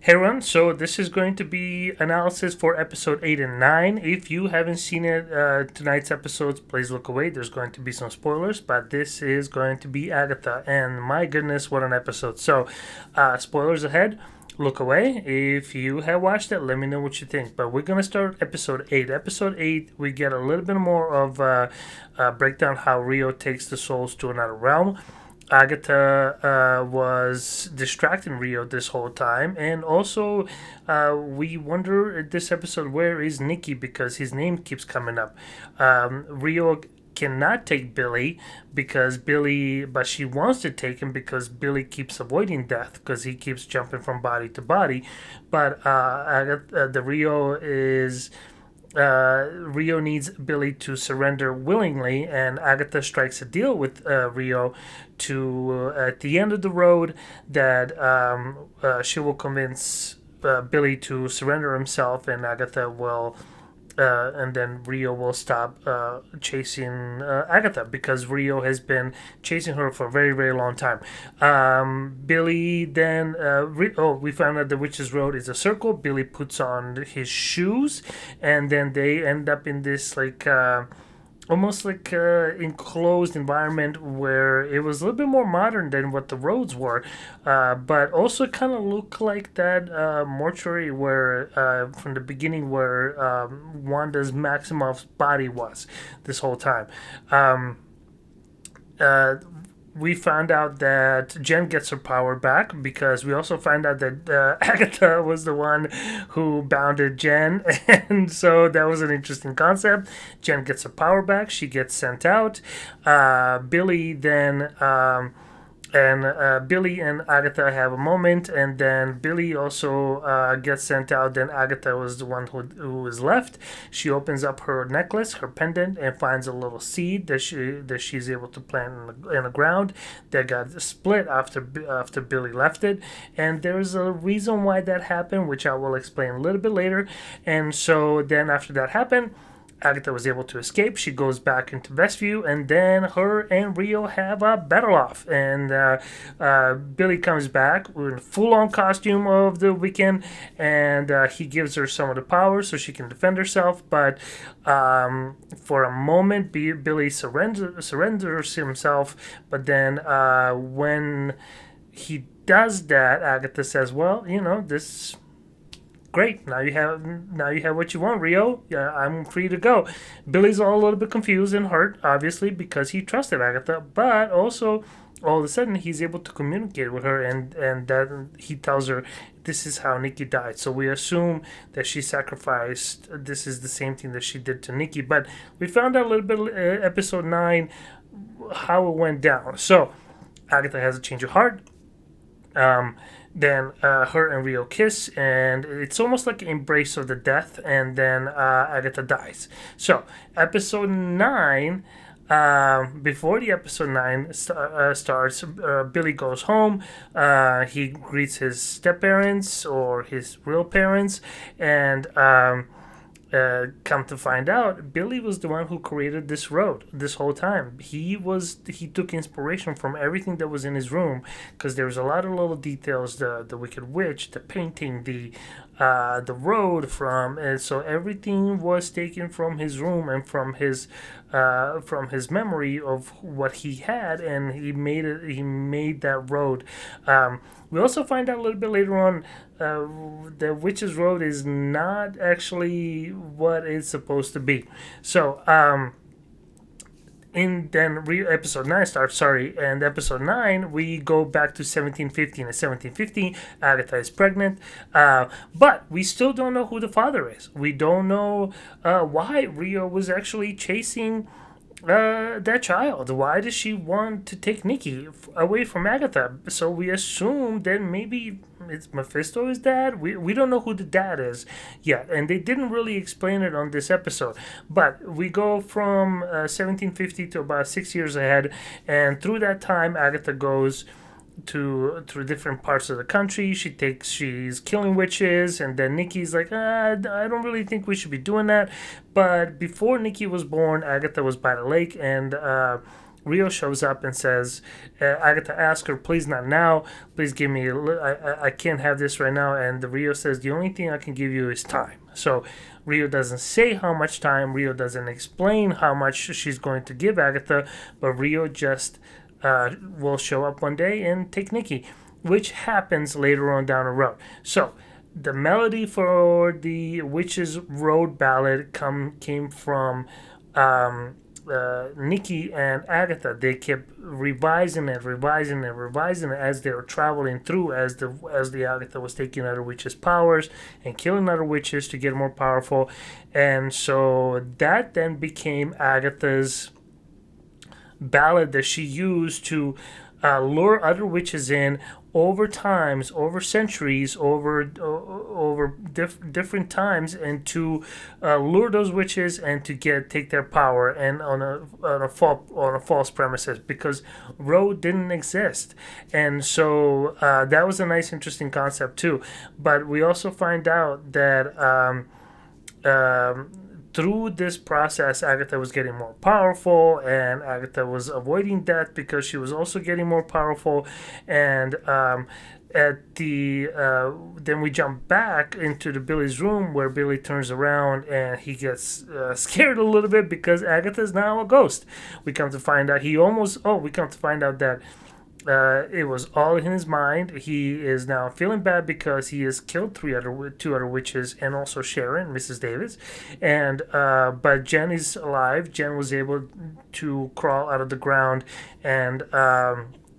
Hey everyone, so this is going to be analysis for episode 8 and 9. If you haven't seen it, tonight's episodes, please look away. There's going to be some spoilers, but this is going to be Agatha, and my goodness, what an episode. So, spoilers ahead, look away. If you have watched it, let me know what you think. But we're going to start episode 8. Episode 8, we get a little bit more of breakdown how Rio takes the souls to another realm. Agatha was distracting Rio this whole time, and also we wonder in this episode where is Nicky because his name keeps coming up. Rio cannot take Billy but she wants to take him because Billy keeps avoiding death because he keeps jumping from body to body. But the Rio needs Billy to surrender willingly, and Agatha strikes a deal with Rio to, at the end of the road, that she will convince Billy to surrender himself, and Agatha will. And then Rio will stop chasing Agatha because Rio has been chasing her for a very, very long time. Billy then, we found out the witch's road is a circle. Billy puts on his shoes, and then they end up in this almost like enclosed environment where it was a little bit more modern than what the roads were, but also kind of looked like that mortuary where from the beginning where Wanda's Maximoff's body was this whole time. Uh, we found out that Jen gets her power back because we also find out that Agatha was the one who bounded Jen, and so that was an interesting concept. Jen gets her power back. She gets sent out. Billy then. Billy and Agatha have a moment, and then Billy also gets sent out. Then Agatha was the one who was left. She opens up her necklace, her pendant, and finds a little seed that she's able to plant in the ground that got split after Billy left it. And there's a reason why that happened, which I will explain a little bit later. And so then after that happened, Agatha was able to escape. She goes back into Westview, and then her and Rio have a battle off. And Billy comes back with a full-on costume of the weekend, and he gives her some of the power so she can defend herself. But for a moment, Billy surrenders himself. But then when he does that, Agatha says, "Well, this." Great. Now you have what you want, Rio. Yeah, I'm free to go. Billy's all a little bit confused and hurt, obviously, because he trusted Agatha, but also all of a sudden he's able to communicate with her, and that he tells her this is how Nicky died. So we assume that she sacrificed. This is the same thing that she did to Nicky, but we found out a little bit episode 9 how it went down. So Agatha has a change of heart. Then her and Rio kiss, and it's almost like an embrace of the death, and then Agatha dies. So, episode 9, before the episode 9 starts, Billy goes home. He greets his step-parents, or his real parents, and come to find out, Billy was the one who created this road this whole time. He took inspiration from everything that was in his room, because there was a lot of little details, the Wicked Witch, the painting, the road and so everything was taken from his room and from his memory of what he had, and he made that road. We also find out a little bit later on the Witch's Road is not actually what it's supposed to be. So, episode 9 starts, and episode 9, we go back to 1750. In 1750, Agatha is pregnant, but we still don't know who the father is. We don't know why Rio was actually chasing that child. Why does she want to take Nicky away from Agatha? So we assume that maybe it's Mephisto's dad. We don't know who the dad is yet, and they didn't really explain it on this episode. But we go from 1750 to about 6 years ahead, and through that time, Agatha goes through different parts of the country. She's killing witches, and then Nicky's like, I don't really think we should be doing that. But before Nicky was born, Agatha was by the lake, and Rio shows up and says, Agatha asks her, please not now, please give me, I can't have this right now. And the Rio says, the only thing I can give you is time. So Rio doesn't say how much time, Rio doesn't explain how much she's going to give Agatha, but Rio just will show up one day and take Nicky, which happens later on down the road. So the melody for the Witch's Road ballad came from Nicky and Agatha. They kept revising it as they were traveling through, as the Agatha was taking other witches' powers and killing other witches to get more powerful, and so that then became Agatha's ballad that she used to lure other witches in over times, over centuries, over different times, and to lure those witches and to take their power, and on a false premises, because road didn't exist. And so that was a nice, interesting concept too. But we also find out that through this process, Agatha was getting more powerful, and Agatha was avoiding death because she was also getting more powerful. And then we jump back into Billy's room, where Billy turns around and he gets scared a little bit because Agatha is now a ghost. We come to find out that it was all in his mind. He is now feeling bad because he has killed two other witches, and also Sharon, Mrs. Davis. And but Jen is alive. Jen was able to crawl out of the ground and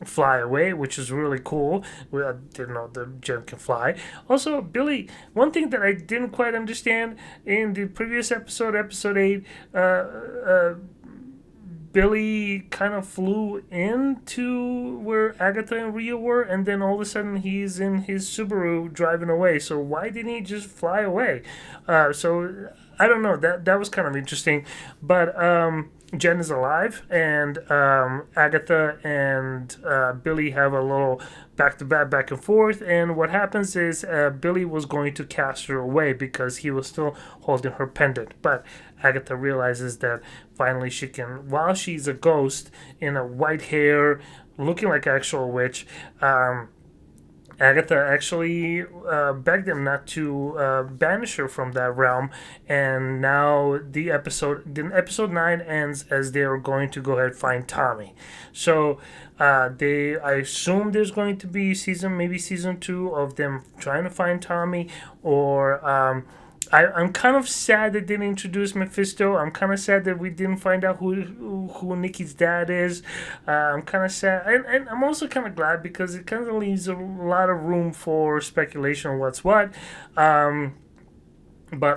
fly away, which is really cool. I didn't know that Jen can fly. Also, Billy, one thing that I didn't quite understand in the previous episode, episode 8, Billy kind of flew into where Agatha and Rio were, and then all of a sudden he's in his Subaru driving away. So why didn't he just fly away? So I don't know. That was kind of interesting. But Jen is alive, and Agatha and Billy have a little back and forth. And what happens is Billy was going to cast her away because he was still holding her pendant. But Agatha realizes that finally she can, while she's a ghost in a white hair, looking like an actual witch, Agatha actually begged him not to banish her from that realm, and now episode 9 ends as they are going to go ahead and find Tommy. So I assume there's going to be maybe season 2 of them trying to find Tommy, or I'm kind of sad they didn't introduce Mephisto. I'm kind of sad that we didn't find out who Nicky's dad is. I'm kind of sad. And I'm also kind of glad because it kind of leaves a lot of room for speculation on what's what. But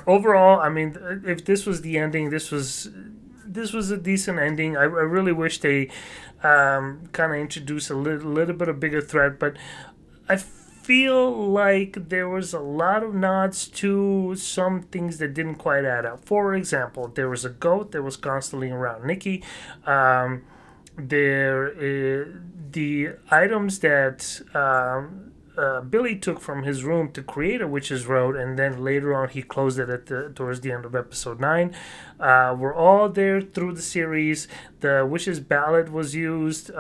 overall, I mean, if this was the ending, this was a decent ending. I really wish they kind of introduced a little bit of bigger threat, but I feel like there was a lot of nods to some things that didn't quite add up. For example, there was a goat that was constantly around Nicky. The items that Billy took from his room to create a witch's road, and then later on he closed it towards the end of episode 9. Were all there through the series. The witch's ballad was used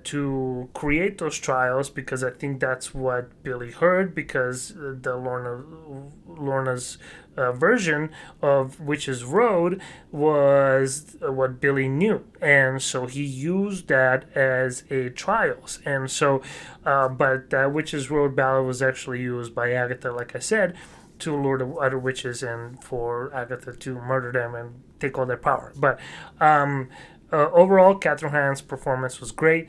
to create those trials, because I think that's what Billy heard, because the Lorna's version of Witch's Road was what Billy knew, and so he used that as a trials. And so but that Witch's Road ballad was actually used by Agatha, like I said, to lure the other witches and for Agatha to murder them and take all their power. But overall, Catherine Hahn's performance was great.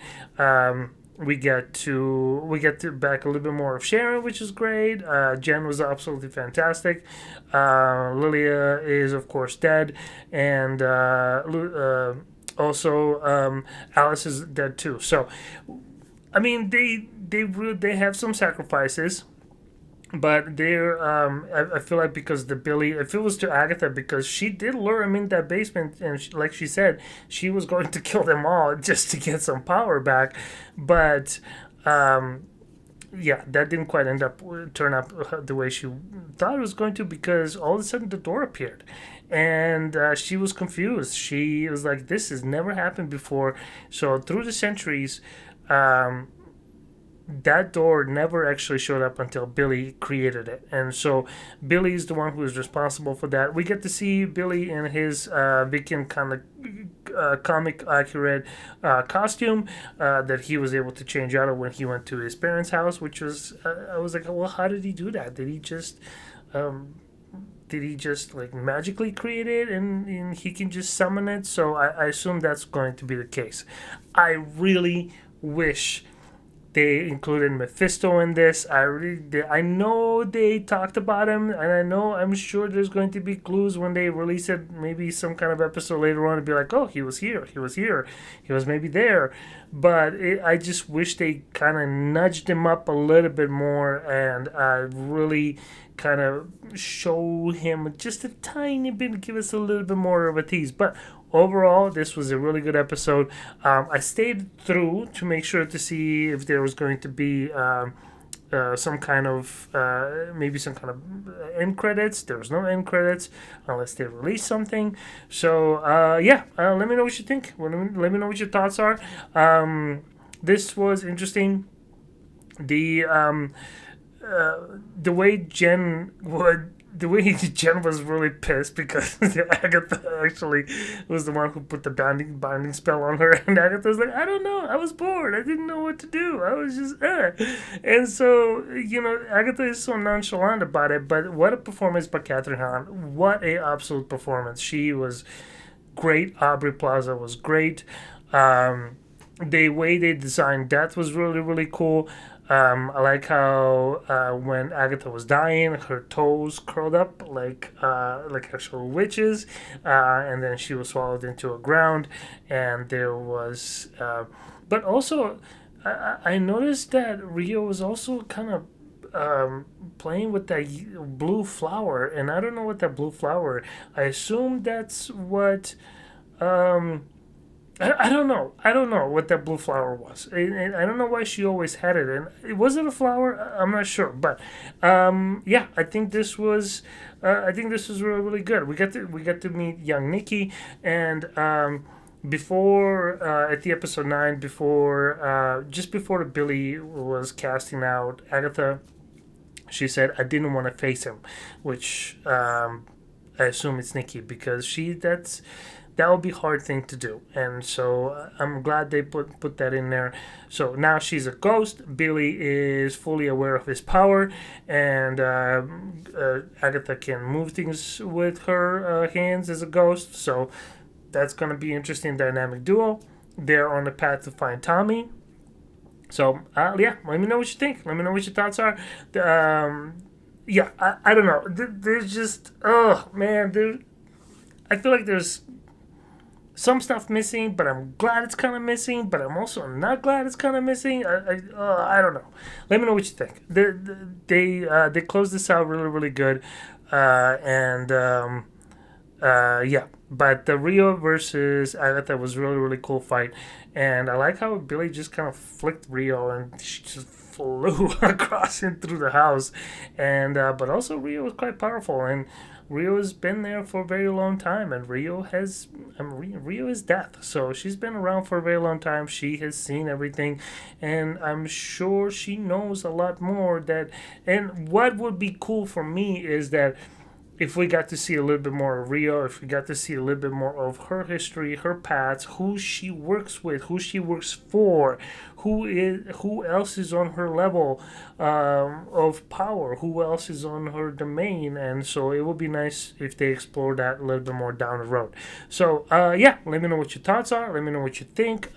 We get to back a little bit more of Sharon, which is great. Jen was absolutely fantastic. Lilia is of course dead, and also Alice is dead too. So, I mean, they have some sacrifices. But they're, I feel like because if it was to Agatha, because she did lure him in that basement, and like she said, she was going to kill them all just to get some power back. But yeah, that didn't quite turn up the way she thought it was going to, because all of a sudden the door appeared, and she was confused. She was like, "This has never happened before." So through the centuries, um, that door never actually showed up until Billy created it. And so Billy is the one who is responsible for that. We get to see Billy in his Viking kind of comic accurate costume that he was able to change out of when he went to his parents' house, which was, I was like, well, how did he do that? Um, did he just like magically create it, and he can just summon it? So I assume that's going to be the case. I really wish they included Mephisto in this. I know they talked about him, and I'm sure there's going to be clues when they release it. Maybe some kind of episode later on to be like, oh, he was here, he was maybe there. But I just wish they kind of nudged him up a little bit more, and really kind of show him just a tiny bit, give us a little bit more of a tease. But overall, this was a really good episode. I stayed through to make sure to see if there was going to be some kind of maybe some kind of end credits. There was no end credits unless they released something. So yeah, let me know what you think. Let me know what your thoughts are. This was interesting. The the way Jen would the way Jen was really pissed because Agatha actually was the one who put the binding spell on her, and Agatha was like, I don't know, I was bored, I didn't know what to do, I was just and so Agatha is so nonchalant about it. But what a performance by Catherine Hahn! What a absolute performance! She was great. Aubrey Plaza was great. The way they designed Death was really, really cool. I like how when Agatha was dying, her toes curled up like actual witches, and then she was swallowed into a ground. And there was, but also, I noticed that Rio was also kind of playing with that blue flower, and I don't know what that blue flower. I assume that's what. Um, I don't know. I don't know what that blue flower was. And I don't know why she always had it. And was it a flower? I'm not sure. But yeah, I think this was really, really good. We get to meet young Nicky, and before at the episode 9, before just before Billy was casting out Agatha, she said, I didn't want to face him, which I assume it's Nicky, because that would be a hard thing to do. And so I'm glad they put that in there. So now she's a ghost. Billy is fully aware of his power, and Agatha can move things with her hands as a ghost. So that's going to be interesting dynamic duo. They're on the path to find Tommy. So yeah, let me know what you think. Let me know what your thoughts are. Yeah, I don't know. There's just, oh man, I feel like there's some stuff missing, but I'm glad it's kind of missing, but I'm also not glad it's kind of missing. I don't know. Let me know what you think. They closed this out really, really good, and yeah. But the Rio versus Agatha was really, really cool fight, and I like how Billy just kind of flicked Rio, and she just flew across and through the house, and but also Rio was quite powerful, and Rio has been there for a very long time, and Rio is death, so she's been around for a very long time. She has seen everything, and I'm sure she knows a lot more. And what would be cool for me is that if we got to see a little bit more of Rio, if we got to see a little bit more of her history, her paths, who she works with, who she works for, who else is on her level of power, who else is on her domain, and so it would be nice if they explore that a little bit more down the road. So yeah, let me know what your thoughts are. Let me know what you think.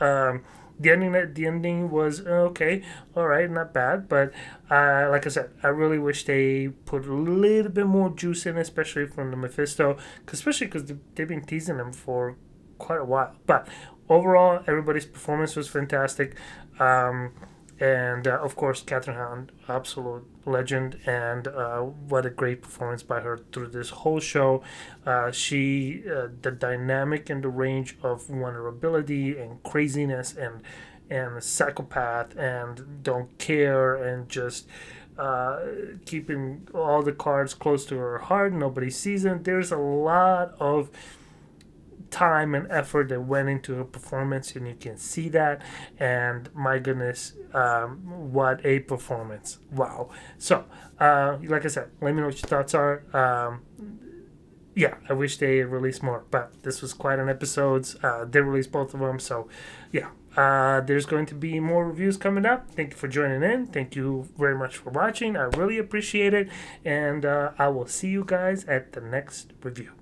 The ending was okay, all right, not bad, but like I said, I really wish they put a little bit more juice in, especially from the Mephisto, especially because they've been teasing him for quite a while. But overall, everybody's performance was fantastic, and of course, Catherine Hahn, absolute legend, and what a great performance by her through this whole show. The dynamic and the range of vulnerability and craziness and a psychopath and don't care and just keeping all the cards close to her heart. Nobody sees them. There's a lot of time and effort that went into her performance, and you can see that. And my goodness, what a performance! Wow. So, like I said, let me know what your thoughts are. Yeah, I wish they released more, but this was quite an episode. They released both of them, so yeah. There's going to be more reviews coming up. Thank you for joining in. Thank you very much for watching. I really appreciate it, and I will see you guys at the next review.